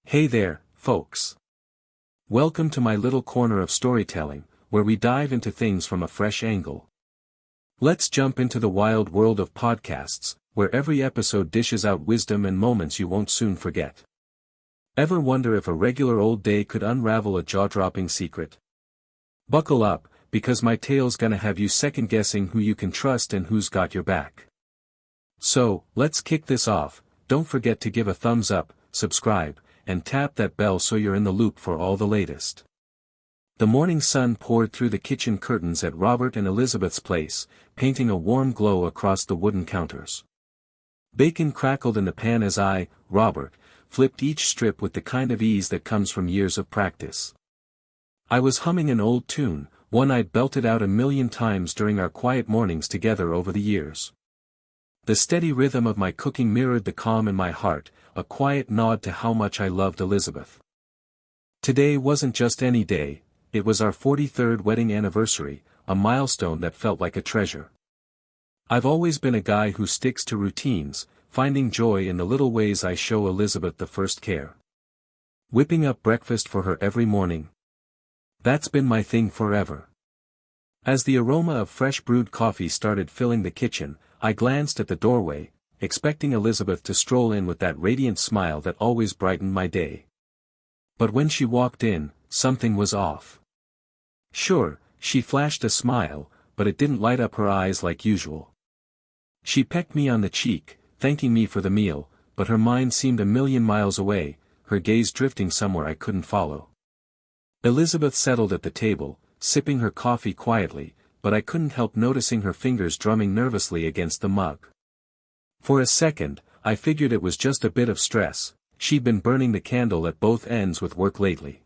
Hey there, folks. Welcome to my little corner of storytelling, where we dive into things from a fresh angle. Let's jump into the wild world of podcasts, where every episode dishes out wisdom and moments you won't soon forget. Ever wonder if a regular old day could unravel a jaw-dropping secret? Buckle up, because my tale's gonna have you second-guessing who you can trust and who's got your back. So, let's kick this off. Don't forget to give a thumbs up, subscribe, and tap that bell so you're in the loop for all the latest. The morning sun poured through the kitchen curtains at Robert and Elizabeth's place, painting a warm glow across the wooden counters. Bacon crackled in the pan as Robert, flipped each strip with the kind of ease that comes from years of practice. I was humming an old tune, one I'd belted out 1,000,000 times during our quiet mornings together over the years. The steady rhythm of my cooking mirrored the calm in my heart, a quiet nod to how much I loved Elizabeth. Today wasn't just any day, it was our 43rd wedding anniversary, a milestone that felt like a treasure. I've always been a guy who sticks to routines, finding joy in the little ways I show Elizabeth the first care. Whipping up breakfast for her every morning. That's been my thing forever. As the aroma of fresh brewed coffee started filling the kitchen, I glanced at the doorway, expecting Elizabeth to stroll in with that radiant smile that always brightened my day. But when she walked in, something was off. Sure, she flashed a smile, but it didn't light up her eyes like usual. She pecked me on the cheek, thanking me for the meal, but her mind seemed 1,000,000 miles away, her gaze drifting somewhere I couldn't follow. Elizabeth settled at the table, sipping her coffee quietly, but I couldn't help noticing her fingers drumming nervously against the mug. For a second, I figured it was just a bit of stress. She'd been burning the candle at both ends with work lately.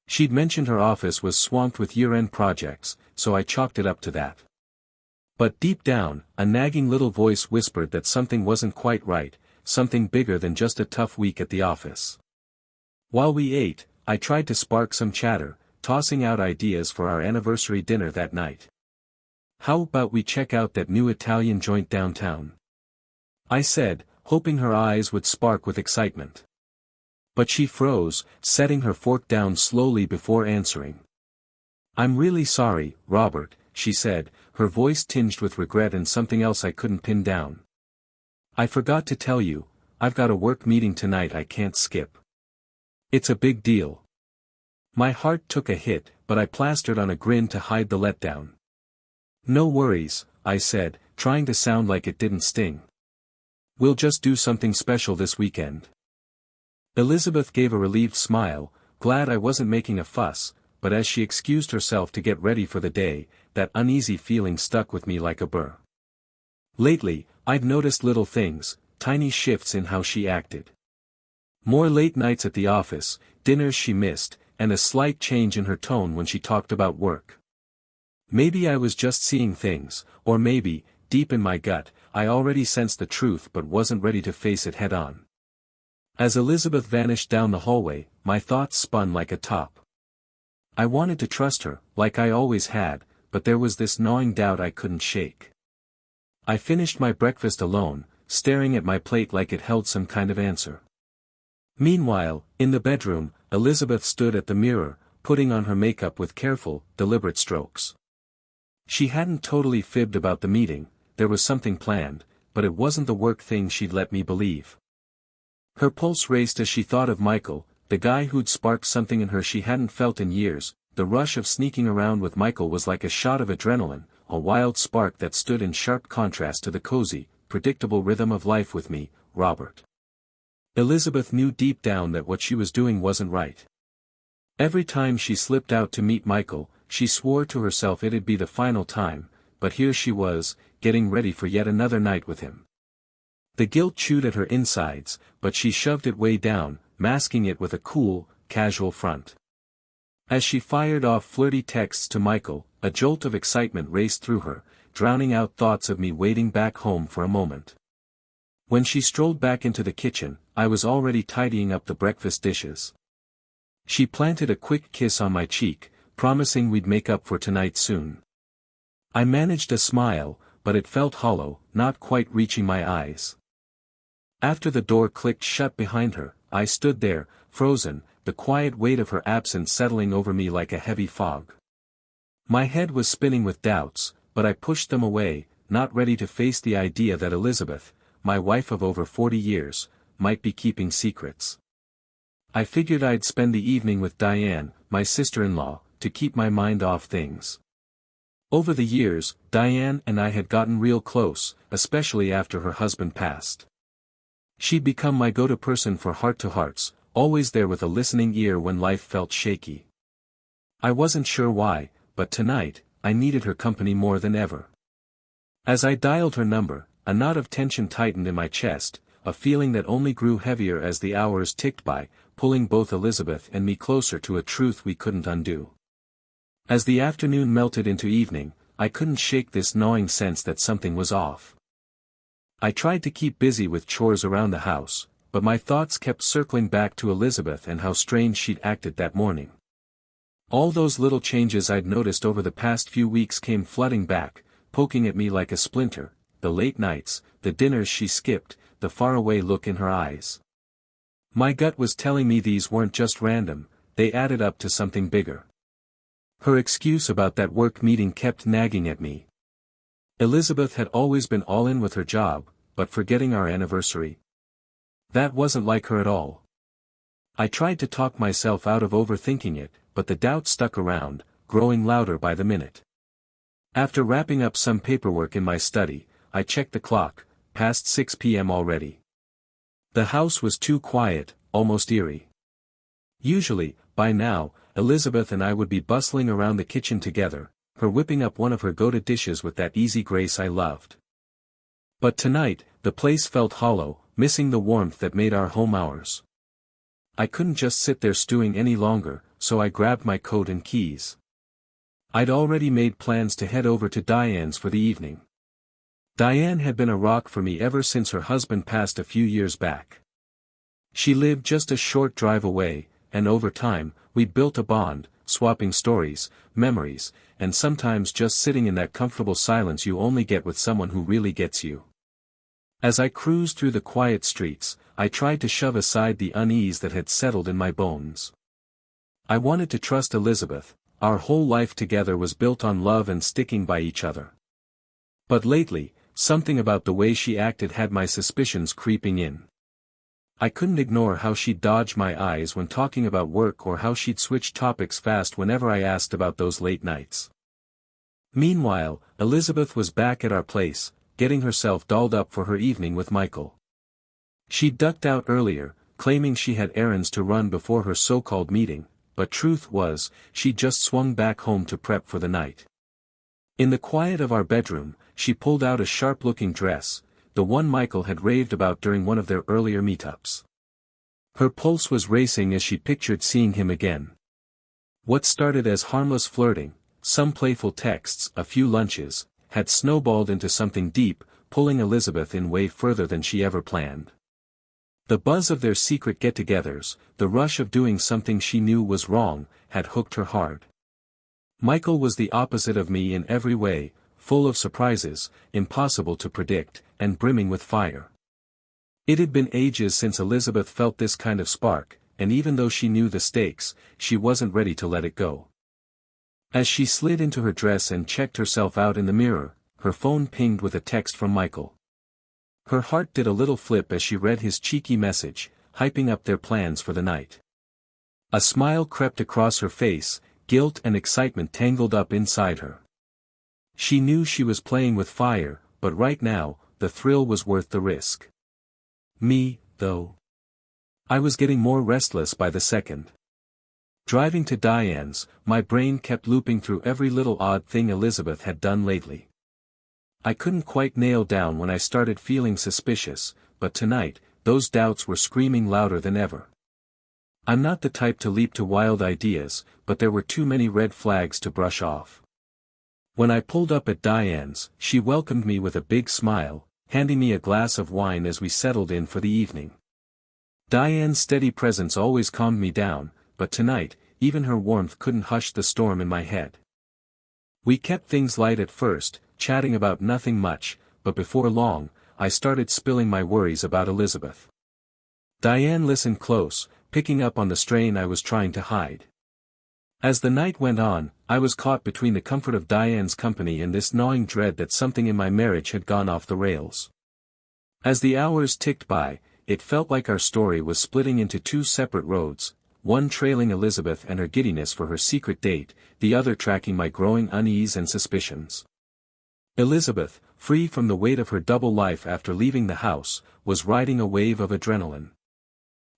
She'd mentioned her office was swamped with year-end projects, so I chalked it up to that. But deep down, a nagging little voice whispered that something wasn't quite right, something bigger than just a tough week at the office. While we ate, I tried to spark some chatter, tossing out ideas for our anniversary dinner that night. How about we check out that new Italian joint downtown? I said, hoping her eyes would spark with excitement. But she froze, setting her fork down slowly before answering. "I'm really sorry, Robert," she said, her voice tinged with regret and something else I couldn't pin down. "I forgot to tell you, I've got a work meeting tonight I can't skip. It's a big deal." My heart took a hit, but I plastered on a grin to hide the letdown. "No worries," I said, trying to sound like it didn't sting. "We'll just do something special this weekend." Elizabeth gave a relieved smile, glad I wasn't making a fuss, but as she excused herself to get ready for the day, that uneasy feeling stuck with me like a burr. Lately, I'd noticed little things, tiny shifts in how she acted. More late nights at the office, dinners she missed, and a slight change in her tone when she talked about work. Maybe I was just seeing things, or maybe, deep in my gut, I already sensed the truth but wasn't ready to face it head-on. As Elizabeth vanished down the hallway, my thoughts spun like a top. I wanted to trust her, like I always had, but there was this gnawing doubt I couldn't shake. I finished my breakfast alone, staring at my plate like it held some kind of answer. Meanwhile, in the bedroom, Elizabeth stood at the mirror, putting on her makeup with careful, deliberate strokes. She hadn't totally fibbed about the meeting, there was something planned, but it wasn't the work thing she'd let me believe. Her pulse raced as she thought of Michael, the guy who'd sparked something in her she hadn't felt in years. The rush of sneaking around with Michael was like a shot of adrenaline, a wild spark that stood in sharp contrast to the cozy, predictable rhythm of life with me, Robert. Elizabeth knew deep down that what she was doing wasn't right. Every time she slipped out to meet Michael, she swore to herself it'd be the final time, but here she was, getting ready for yet another night with him. The guilt chewed at her insides, but she shoved it way down, masking it with a cool, casual front. As she fired off flirty texts to Michael, a jolt of excitement raced through her, drowning out thoughts of me waiting back home for a moment. When she strolled back into the kitchen, I was already tidying up the breakfast dishes. She planted a quick kiss on my cheek, promising we'd make up for tonight soon. I managed a smile, but it felt hollow, not quite reaching my eyes. After the door clicked shut behind her, I stood there, frozen, the quiet weight of her absence settling over me like a heavy fog. My head was spinning with doubts, but I pushed them away, not ready to face the idea that Elizabeth, my wife of over 40 years, might be keeping secrets. I figured I'd spend the evening with Diane, my sister-in-law, to keep my mind off things. Over the years, Diane and I had gotten real close, especially after her husband passed. She'd become my go-to person for heart-to-hearts, always there with a listening ear when life felt shaky. I wasn't sure why, but tonight, I needed her company more than ever. As I dialed her number, a knot of tension tightened in my chest, a feeling that only grew heavier as the hours ticked by, pulling both Elizabeth and me closer to a truth we couldn't undo. As the afternoon melted into evening, I couldn't shake this gnawing sense that something was off. I tried to keep busy with chores around the house, but my thoughts kept circling back to Elizabeth and how strange she'd acted that morning. All those little changes I'd noticed over the past few weeks came flooding back, poking at me like a splinter, the late nights, the dinners she skipped, the faraway look in her eyes. My gut was telling me these weren't just random, they added up to something bigger. Her excuse about that work meeting kept nagging at me. Elizabeth had always been all in with her job, but forgetting our anniversary? That wasn't like her at all. I tried to talk myself out of overthinking it, but the doubt stuck around, growing louder by the minute. After wrapping up some paperwork in my study, I checked the clock, past 6 p.m. already. The house was too quiet, almost eerie. Usually, by now, Elizabeth and I would be bustling around the kitchen together, her whipping up one of her go-to dishes with that easy grace I loved. But tonight, the place felt hollow, missing the warmth that made our home ours. I couldn't just sit there stewing any longer, so I grabbed my coat and keys. I'd already made plans to head over to Diane's for the evening. Diane had been a rock for me ever since her husband passed a few years back. She lived just a short drive away, and over time, we built a bond, swapping stories, memories, and sometimes just sitting in that comfortable silence you only get with someone who really gets you. As I cruised through the quiet streets, I tried to shove aside the unease that had settled in my bones. I wanted to trust Elizabeth, our whole life together was built on love and sticking by each other. But lately, something about the way she acted had my suspicions creeping in. I couldn't ignore how she'd dodge my eyes when talking about work or how she'd switch topics fast whenever I asked about those late nights. Meanwhile, Elizabeth was back at our place, getting herself dolled up for her evening with Michael. She'd ducked out earlier, claiming she had errands to run before her so-called meeting, but truth was, she'd just swung back home to prep for the night. In the quiet of our bedroom, she pulled out a sharp-looking dress, the one Michael had raved about during one of their earlier meetups. Her pulse was racing as she pictured seeing him again. What started as harmless flirting, some playful texts, a few lunches, had snowballed into something deep, pulling Elizabeth in way further than she ever planned. The buzz of their secret get-togethers, the rush of doing something she knew was wrong, had hooked her hard. Michael was the opposite of me in every way, full of surprises, impossible to predict, and brimming with fire. It had been ages since Elizabeth felt this kind of spark, and even though she knew the stakes, she wasn't ready to let it go. As she slid into her dress and checked herself out in the mirror, her phone pinged with a text from Michael. Her heart did a little flip as she read his cheeky message, hyping up their plans for the night. A smile crept across her face, guilt and excitement tangled up inside her. She knew she was playing with fire, but right now, the thrill was worth the risk. Me, though. I was getting more restless by the second. Driving to Diane's, my brain kept looping through every little odd thing Elizabeth had done lately. I couldn't quite nail down when I started feeling suspicious, but tonight, those doubts were screaming louder than ever. I'm not the type to leap to wild ideas, but there were too many red flags to brush off. When I pulled up at Diane's, she welcomed me with a big smile, handing me a glass of wine as we settled in for the evening. Diane's steady presence always calmed me down, but tonight, even her warmth couldn't hush the storm in my head. We kept things light at first, chatting about nothing much, but before long, I started spilling my worries about Elizabeth. Diane listened close, picking up on the strain I was trying to hide. As the night went on, I was caught between the comfort of Diane's company and this gnawing dread that something in my marriage had gone off the rails. As the hours ticked by, it felt like our story was splitting into two separate roads, one trailing Elizabeth and her giddiness for her secret date, the other tracking my growing unease and suspicions. Elizabeth, free from the weight of her double life after leaving the house, was riding a wave of adrenaline.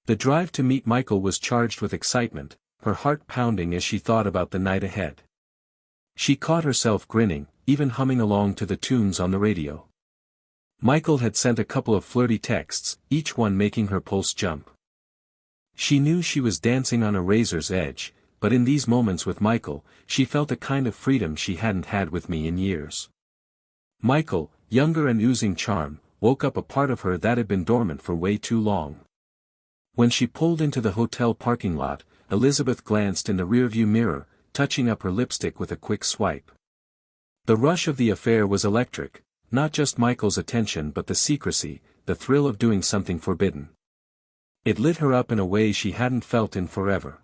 The drive to meet Michael was charged with excitement, her heart pounding as she thought about the night ahead. She caught herself grinning, even humming along to the tunes on the radio. Michael had sent a couple of flirty texts, each one making her pulse jump. She knew she was dancing on a razor's edge, but in these moments with Michael, she felt a kind of freedom she hadn't had with me in years. Michael, younger and oozing charm, woke up a part of her that had been dormant for way too long. When she pulled into the hotel parking lot, Elizabeth glanced in the rearview mirror, touching up her lipstick with a quick swipe. The rush of the affair was electric, not just Michael's attention but the secrecy, the thrill of doing something forbidden. It lit her up in a way she hadn't felt in forever.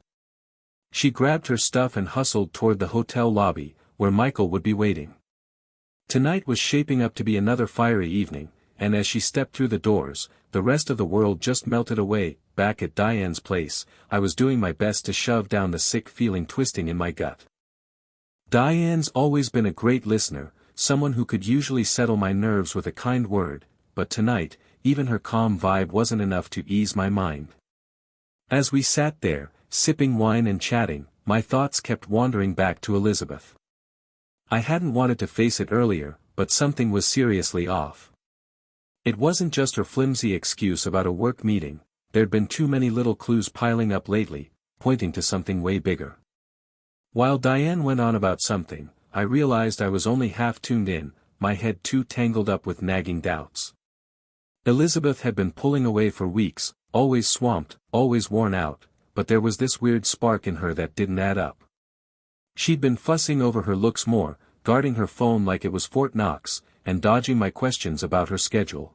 She grabbed her stuff and hustled toward the hotel lobby, where Michael would be waiting. Tonight was shaping up to be another fiery evening, and as she stepped through the doors, the rest of the world just melted away. Back at Diane's place, I was doing my best to shove down the sick feeling twisting in my gut. Diane's always been a great listener, someone who could usually settle my nerves with a kind word, but tonight, even her calm vibe wasn't enough to ease my mind. As we sat there, sipping wine and chatting, my thoughts kept wandering back to Elizabeth. I hadn't wanted to face it earlier, but something was seriously off. It wasn't just her flimsy excuse about a work meeting. There'd been too many little clues piling up lately, pointing to something way bigger. While Diane went on about something, I realized I was only half tuned in, my head too tangled up with nagging doubts. Elizabeth had been pulling away for weeks, always swamped, always worn out, but there was this weird spark in her that didn't add up. She'd been fussing over her looks more, guarding her phone like it was Fort Knox, and dodging my questions about her schedule.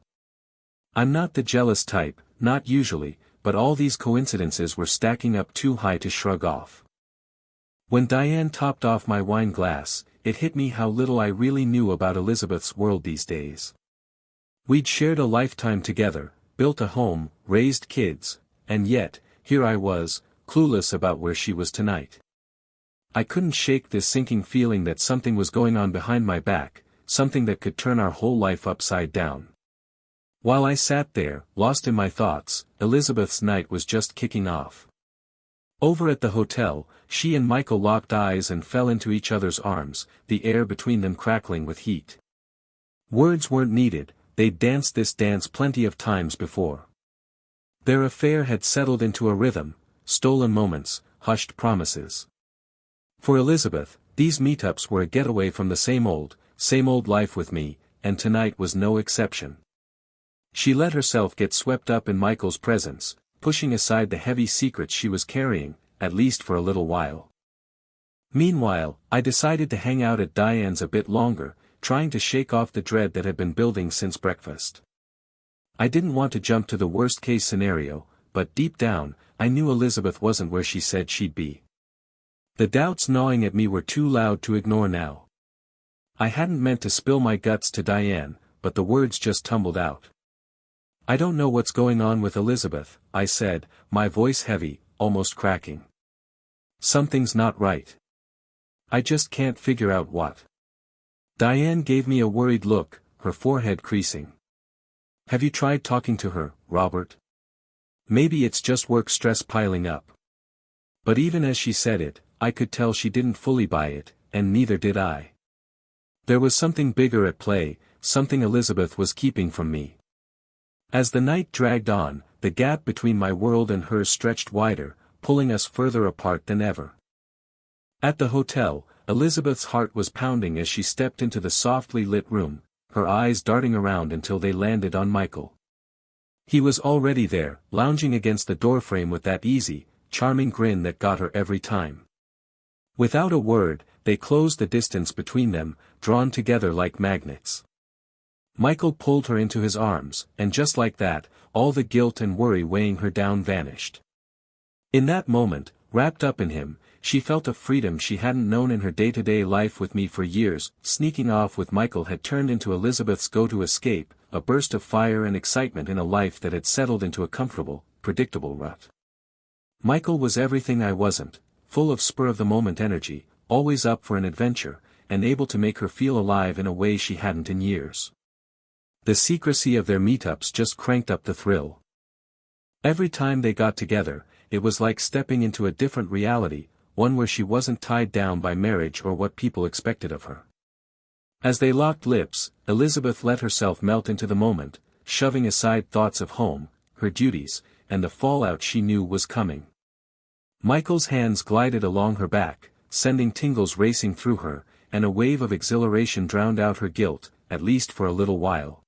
I'm not the jealous type, not usually, but all these coincidences were stacking up too high to shrug off. When Diane topped off my wine glass, it hit me how little I really knew about Elizabeth's world these days. We'd shared a lifetime together, built a home, raised kids, and yet, here I was, clueless about where she was tonight. I couldn't shake this sinking feeling that something was going on behind my back, something that could turn our whole life upside down. While I sat there, lost in my thoughts, Elizabeth's night was just kicking off. Over at the hotel, she and Michael locked eyes and fell into each other's arms, the air between them crackling with heat. Words weren't needed, they'd danced this dance plenty of times before. Their affair had settled into a rhythm, stolen moments, hushed promises. For Elizabeth, these meetups were a getaway from the same old life with me, and tonight was no exception. She let herself get swept up in Michael's presence, pushing aside the heavy secrets she was carrying, at least for a little while. Meanwhile, I decided to hang out at Diane's a bit longer, trying to shake off the dread that had been building since breakfast. I didn't want to jump to the worst-case scenario, but deep down, I knew Elizabeth wasn't where she said she'd be. The doubts gnawing at me were too loud to ignore now. I hadn't meant to spill my guts to Diane, but the words just tumbled out. I don't know what's going on with Elizabeth, I said, my voice heavy, almost cracking. Something's not right. I just can't figure out what. Diane gave me a worried look, her forehead creasing. Have you tried talking to her, Robert? Maybe it's just work stress piling up. But even as she said it, I could tell she didn't fully buy it, and neither did I. There was something bigger at play, something Elizabeth was keeping from me. As the night dragged on, the gap between my world and hers stretched wider, pulling us further apart than ever. At the hotel, Elizabeth's heart was pounding as she stepped into the softly lit room, her eyes darting around until they landed on Michael. He was already there, lounging against the doorframe with that easy, charming grin that got her every time. Without a word, they closed the distance between them, drawn together like magnets. Michael pulled her into his arms, and just like that, all the guilt and worry weighing her down vanished. In that moment, wrapped up in him, she felt a freedom she hadn't known in her day-to-day life with me for years. Sneaking off with Michael had turned into Elizabeth's go-to escape, a burst of fire and excitement in a life that had settled into a comfortable, predictable rut. Michael was everything I wasn't, full of spur-of-the-moment energy, always up for an adventure, and able to make her feel alive in a way she hadn't in years. The secrecy of their meetups just cranked up the thrill. Every time they got together, it was like stepping into a different reality, one where she wasn't tied down by marriage or what people expected of her. As they locked lips, Elizabeth let herself melt into the moment, shoving aside thoughts of home, her duties, and the fallout she knew was coming. Michael's hands glided along her back, sending tingles racing through her, and a wave of exhilaration drowned out her guilt, at least for a little while.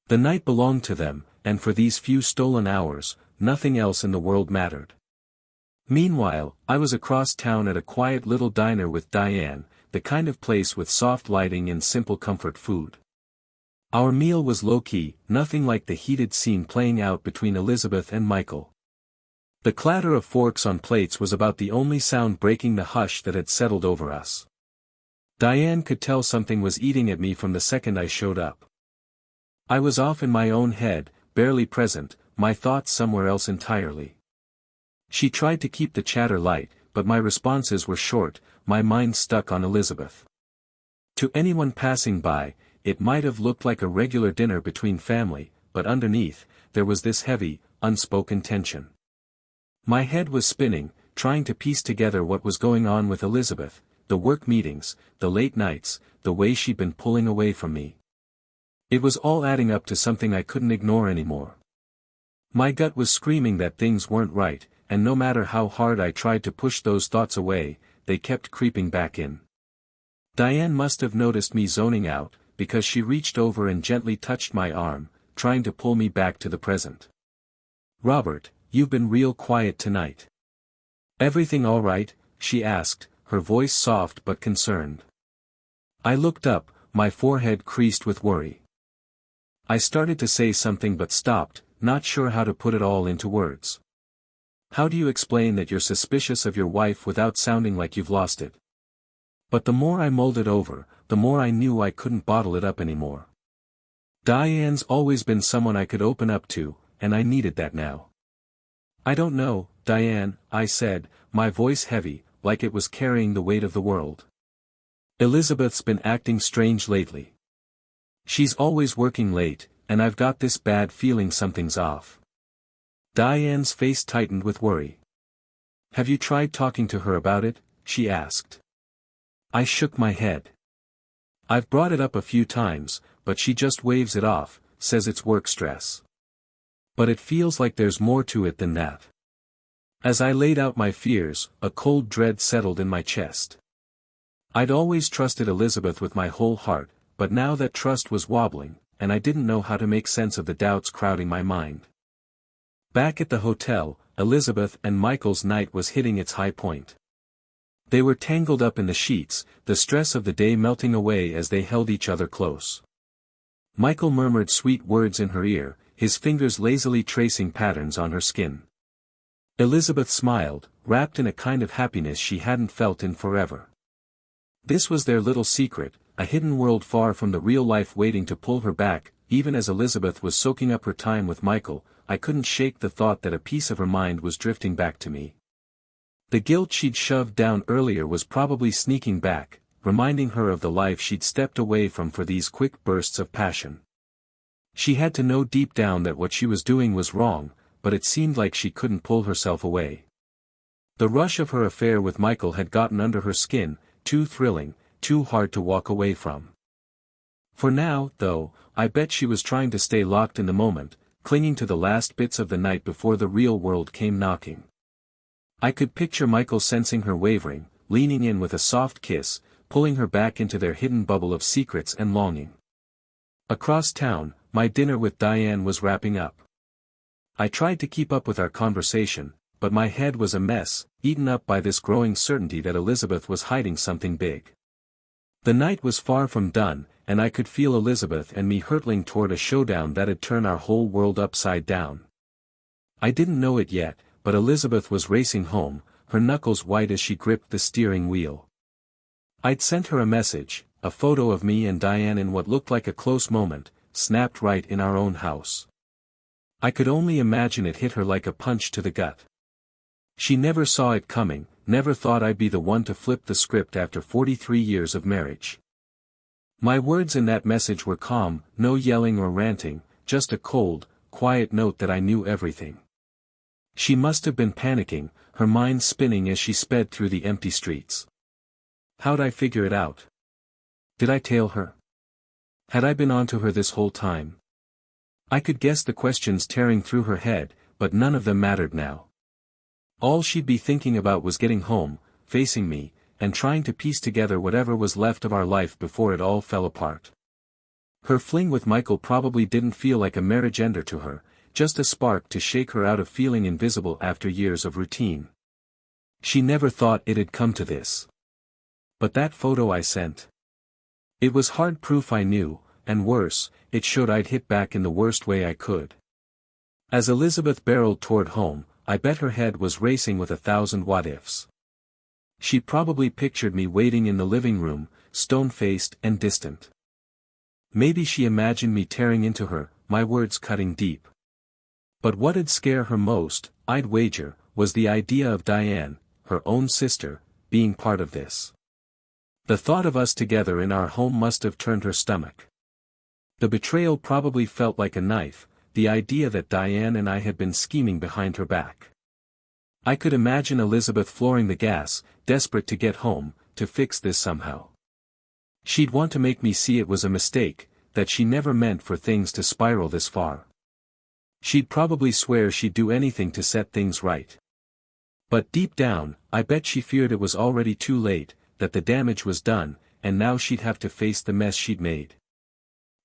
The night belonged to them, and for these few stolen hours, nothing else in the world mattered. Meanwhile, I was across town at a quiet little diner with Diane, the kind of place with soft lighting and simple comfort food. Our meal was low-key, nothing like the heated scene playing out between Elizabeth and Michael. The clatter of forks on plates was about the only sound breaking the hush that had settled over us. Diane could tell something was eating at me from the second I showed up. I was off in my own head, barely present, my thoughts somewhere else entirely. She tried to keep the chatter light, but my responses were short, my mind stuck on Elizabeth. To anyone passing by, it might have looked like a regular dinner between family, but underneath, there was this heavy, unspoken tension. My head was spinning, trying to piece together what was going on with Elizabeth, the work meetings, the late nights, the way she'd been pulling away from me. It was all adding up to something I couldn't ignore anymore. My gut was screaming that things weren't right, and no matter how hard I tried to push those thoughts away, they kept creeping back in. Diane must have noticed me zoning out, because she reached over and gently touched my arm, trying to pull me back to the present. "Robert, you've been real quiet tonight. Everything all right?" she asked, her voice soft but concerned. I looked up, my forehead creased with worry. I started to say something but stopped, not sure how to put it all into words. How do you explain that you're suspicious of your wife without sounding like you've lost it? But the more I mulled it over, the more I knew I couldn't bottle it up anymore. Diane's always been someone I could open up to, and I needed that now. "I don't know, Diane," I said, my voice heavy, like it was carrying the weight of the world. "Elizabeth's been acting strange lately. She's always working late, and I've got this bad feeling something's off." Diane's face tightened with worry. "Have you tried talking to her about it?" she asked. I shook my head. "I've brought it up a few times, but she just waves it off, says it's work stress. But it feels like there's more to it than that." As I laid out my fears, a cold dread settled in my chest. I'd always trusted Elizabeth with my whole heart, but now that trust was wobbling, and I didn't know how to make sense of the doubts crowding my mind. Back at the hotel, Elizabeth and Michael's night was hitting its high point. They were tangled up in the sheets, the stress of the day melting away as they held each other close. Michael murmured sweet words in her ear, his fingers lazily tracing patterns on her skin. Elizabeth smiled, wrapped in a kind of happiness she hadn't felt in forever. This was their little secret, a hidden world far from the real life waiting to pull her back. Even as Elizabeth was soaking up her time with Michael, I couldn't shake the thought that a piece of her mind was drifting back to me. The guilt she'd shoved down earlier was probably sneaking back, reminding her of the life she'd stepped away from for these quick bursts of passion. She had to know deep down that what she was doing was wrong, but it seemed like she couldn't pull herself away. The rush of her affair with Michael had gotten under her skin, too thrilling, too hard to walk away from. For now, though, I bet she was trying to stay locked in the moment, clinging to the last bits of the night before the real world came knocking. I could picture Michael sensing her wavering, leaning in with a soft kiss, pulling her back into their hidden bubble of secrets and longing. Across town, my dinner with Diane was wrapping up. I tried to keep up with our conversation, but my head was a mess, eaten up by this growing certainty that Elizabeth was hiding something big. The night was far from done, and I could feel Elizabeth and me hurtling toward a showdown that'd turn our whole world upside down. I didn't know it yet, but Elizabeth was racing home, her knuckles white as she gripped the steering wheel. I'd sent her a message, a photo of me and Diane in what looked like a close moment, snapped right in our own house. I could only imagine it hit her like a punch to the gut. She never saw it coming, never thought I'd be the one to flip the script after 43 years of marriage. My words in that message were calm, no yelling or ranting, just a cold, quiet note that I knew everything. She must have been panicking, her mind spinning as she sped through the empty streets. How'd I figure it out? Did I tail her? Had I been onto her this whole time? I could guess the questions tearing through her head, but none of them mattered now. All she'd be thinking about was getting home, facing me, and trying to piece together whatever was left of our life before it all fell apart. Her fling with Michael probably didn't feel like a marriage ender to her, just a spark to shake her out of feeling invisible after years of routine. She never thought it'd come to this. But that photo I sent. It was hard proof I knew, and worse, it showed I'd hit back in the worst way I could. As Elizabeth barreled toward home, I bet her head was racing with 1,000 what-ifs. She probably pictured me waiting in the living room, stone-faced and distant. Maybe she imagined me tearing into her, my words cutting deep. But what'd scare her most, I'd wager, was the idea of Diane, her own sister, being part of this. The thought of us together in our home must have turned her stomach. The betrayal probably felt like a knife, the idea that Diane and I had been scheming behind her back. I could imagine Elizabeth flooring the gas, desperate to get home, to fix this somehow. She'd want to make me see it was a mistake, that she never meant for things to spiral this far. She'd probably swear she'd do anything to set things right. But deep down, I bet she feared it was already too late, that the damage was done, and now she'd have to face the mess she'd made.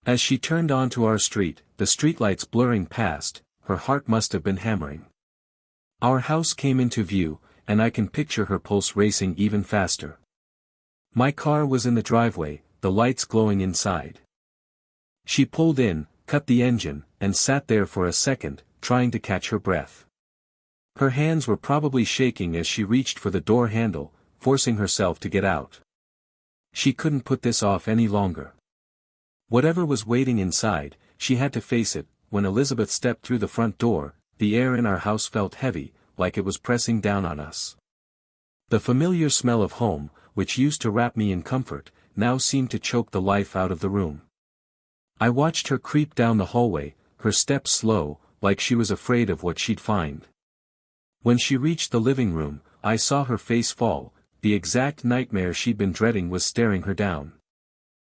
As she turned onto our street, the streetlights blurring past, her heart must have been hammering. Our house came into view, and I can picture her pulse racing even faster. My car was in the driveway, the lights glowing inside. She pulled in, cut the engine, and sat there for a second, trying to catch her breath. Her hands were probably shaking as she reached for the door handle, forcing herself to get out. She couldn't put this off any longer. Whatever was waiting inside, she had to face it. When Elizabeth stepped through the front door, the air in our house felt heavy, like it was pressing down on us. The familiar smell of home, which used to wrap me in comfort, now seemed to choke the life out of the room. I watched her creep down the hallway, her steps slow, like she was afraid of what she'd find. When she reached the living room, I saw her face fall, the exact nightmare she'd been dreading was staring her down.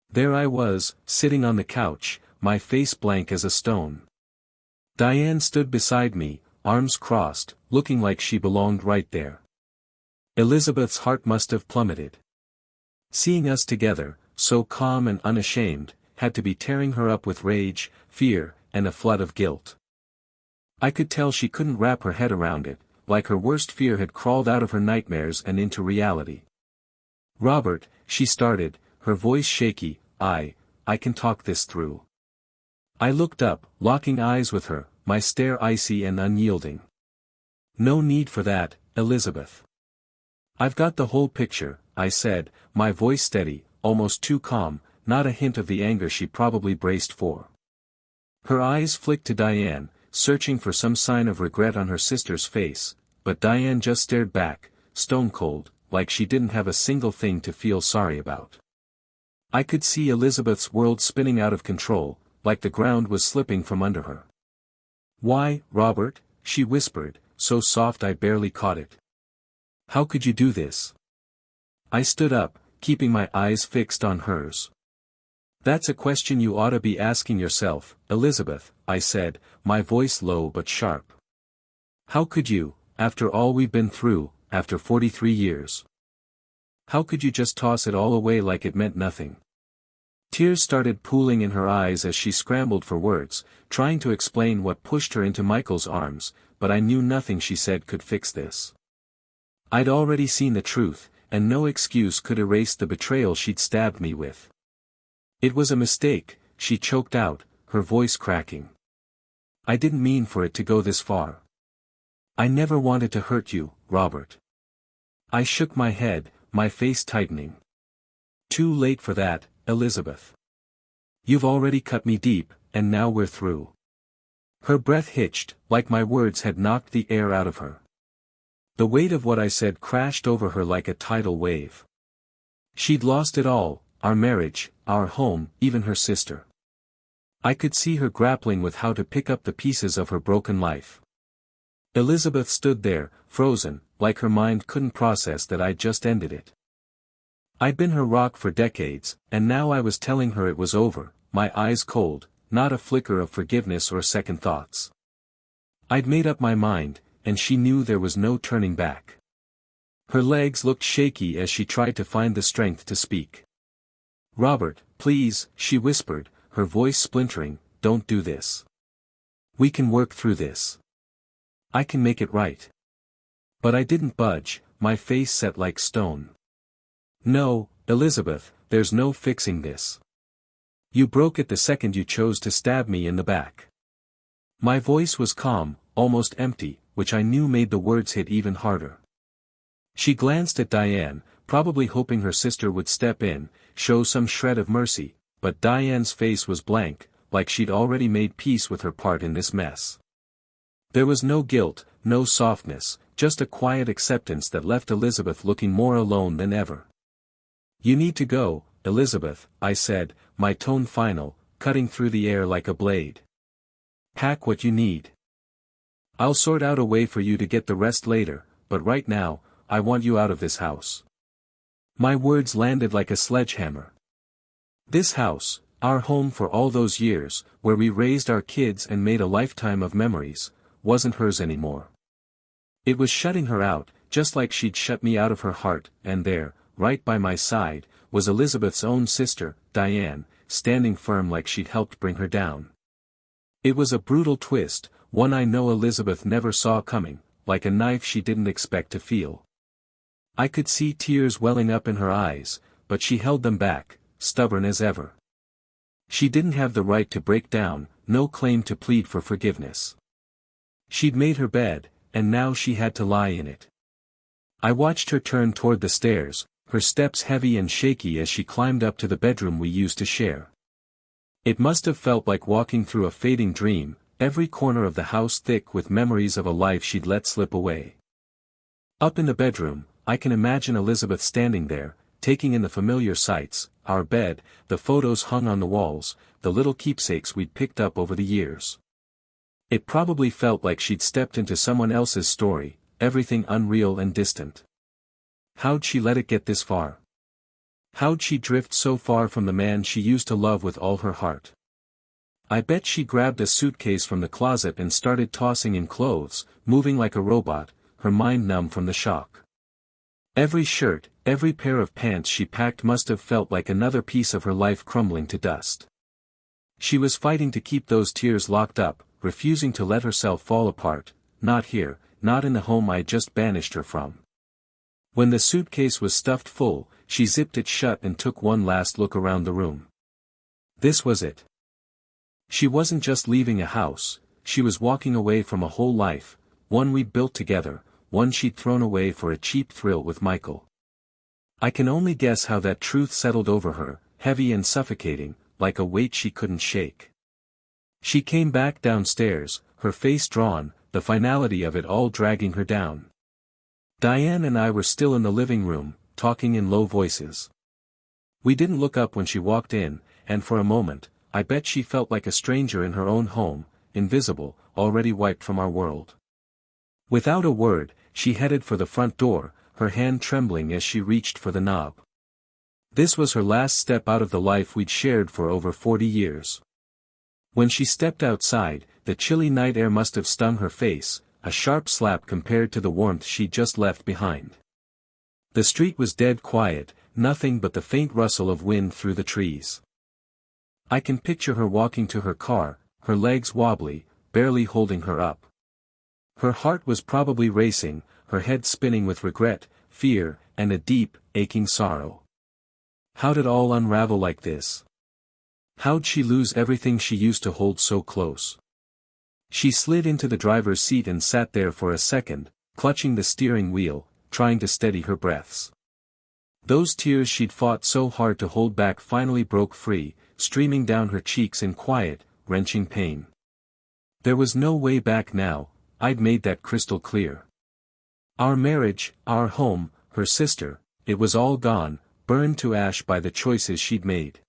There I was, sitting on the couch, my face blank as a stone. Diane stood beside me, arms crossed, looking like she belonged right there. Elizabeth's heart must have plummeted. Seeing us together, so calm and unashamed, had to be tearing her up with rage, fear, and a flood of guilt. I could tell she couldn't wrap her head around it, like her worst fear had crawled out of her nightmares and into reality. "Robert," she started, her voice shaky, I can talk this through." I looked up, locking eyes with her, my stare icy and unyielding. "No need for that, Elizabeth. I've got the whole picture," I said, my voice steady, almost too calm, not a hint of the anger she probably braced for. Her eyes flicked to Diane, searching for some sign of regret on her sister's face, but Diane just stared back, stone cold, like she didn't have a single thing to feel sorry about. I could see Elizabeth's world spinning out of control, like the ground was slipping from under her. "Why, Robert," she whispered, so soft I barely caught it. "How could you do this?" I stood up, keeping my eyes fixed on hers. "That's a question you ought to be asking yourself, Elizabeth," I said, my voice low but sharp. "How could you, after all we've been through, after 43 years? How could you just toss it all away like it meant nothing?" Tears started pooling in her eyes as she scrambled for words, trying to explain what pushed her into Michael's arms, but I knew nothing she said could fix this. I'd already seen the truth, and no excuse could erase the betrayal she'd stabbed me with. It was a mistake, she choked out, her voice cracking. I didn't mean for it to go this far. I never wanted to hurt you, Robert. I shook my head, my face tightening. Too late for that, Elizabeth. You've already cut me deep, and now we're through. Her breath hitched, like my words had knocked the air out of her. The weight of what I said crashed over her like a tidal wave. She'd lost it all, our marriage, our home, even her sister. I could see her grappling with how to pick up the pieces of her broken life. Elizabeth stood there, frozen, like her mind couldn't process that I'd just ended it. I'd been her rock for decades, and now I was telling her it was over, my eyes cold, not a flicker of forgiveness or second thoughts. I'd made up my mind, and she knew there was no turning back. Her legs looked shaky as she tried to find the strength to speak. Robert, please, she whispered, her voice splintering, don't do this. We can work through this. I can make it right. But I didn't budge, my face set like stone. No, Elizabeth, there's no fixing this. You broke it the second you chose to stab me in the back. My voice was calm, almost empty, which I knew made the words hit even harder. She glanced at Diane, probably hoping her sister would step in, show some shred of mercy, but Diane's face was blank, like she'd already made peace with her part in this mess. There was no guilt, no softness, just a quiet acceptance that left Elizabeth looking more alone than ever. You need to go, Elizabeth, I said, my tone final, cutting through the air like a blade. Pack what you need. I'll sort out a way for you to get the rest later, but right now, I want you out of this house. My words landed like a sledgehammer. This house, our home for all those years, where we raised our kids and made a lifetime of memories, wasn't hers anymore. It was shutting her out, just like she'd shut me out of her heart, and there, right by my side, was Elizabeth's own sister, Diane, standing firm like she'd helped bring her down. It was a brutal twist, one I know Elizabeth never saw coming, like a knife she didn't expect to feel. I could see tears welling up in her eyes, but she held them back, stubborn as ever. She didn't have the right to break down, no claim to plead for forgiveness. She'd made her bed, and now she had to lie in it. I watched her turn toward the stairs, her steps heavy and shaky as she climbed up to the bedroom we used to share. It must have felt like walking through a fading dream, every corner of the house thick with memories of a life she'd let slip away. Up in the bedroom, I can imagine Elizabeth standing there, taking in the familiar sights, our bed, the photos hung on the walls, the little keepsakes we'd picked up over the years. It probably felt like she'd stepped into someone else's story, everything unreal and distant. How'd she let it get this far? How'd she drift so far from the man she used to love with all her heart? I bet she grabbed a suitcase from the closet and started tossing in clothes, moving like a robot, her mind numb from the shock. Every shirt, every pair of pants she packed must have felt like another piece of her life crumbling to dust. She was fighting to keep those tears locked up, refusing to let herself fall apart, not here, not in the home I'd just banished her from. When the suitcase was stuffed full, she zipped it shut and took one last look around the room. This was it. She wasn't just leaving a house, she was walking away from a whole life, one we'd built together, one she'd thrown away for a cheap thrill with Michael. I can only guess how that truth settled over her, heavy and suffocating, like a weight she couldn't shake. She came back downstairs, her face drawn, the finality of it all dragging her down. Diane and I were still in the living room, talking in low voices. We didn't look up when she walked in, and for a moment, I bet she felt like a stranger in her own home, invisible, already wiped from our world. Without a word, she headed for the front door, her hand trembling as she reached for the knob. This was her last step out of the life we'd shared for over 40 years. When she stepped outside, the chilly night air must have stung her face, a sharp slap compared to the warmth she'd just left behind. The street was dead quiet, nothing but the faint rustle of wind through the trees. I can picture her walking to her car, her legs wobbly, barely holding her up. Her heart was probably racing, her head spinning with regret, fear, and a deep, aching sorrow. How'd it all unravel like this? How'd she lose everything she used to hold so close? She slid into the driver's seat and sat there for a second, clutching the steering wheel, trying to steady her breaths. Those tears she'd fought so hard to hold back finally broke free, streaming down her cheeks in quiet, wrenching pain. There was no way back now, I'd made that crystal clear. Our marriage, our home, her sister, it was all gone, burned to ash by the choices she'd made.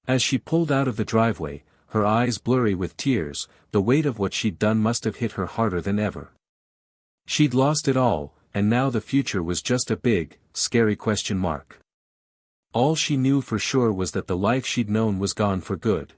As she pulled out of the driveway, her eyes blurry with tears, the weight of what she'd done must have hit her harder than ever. She'd lost it all, and now the future was just a big, scary question mark. All she knew for sure was that the life she'd known was gone for good.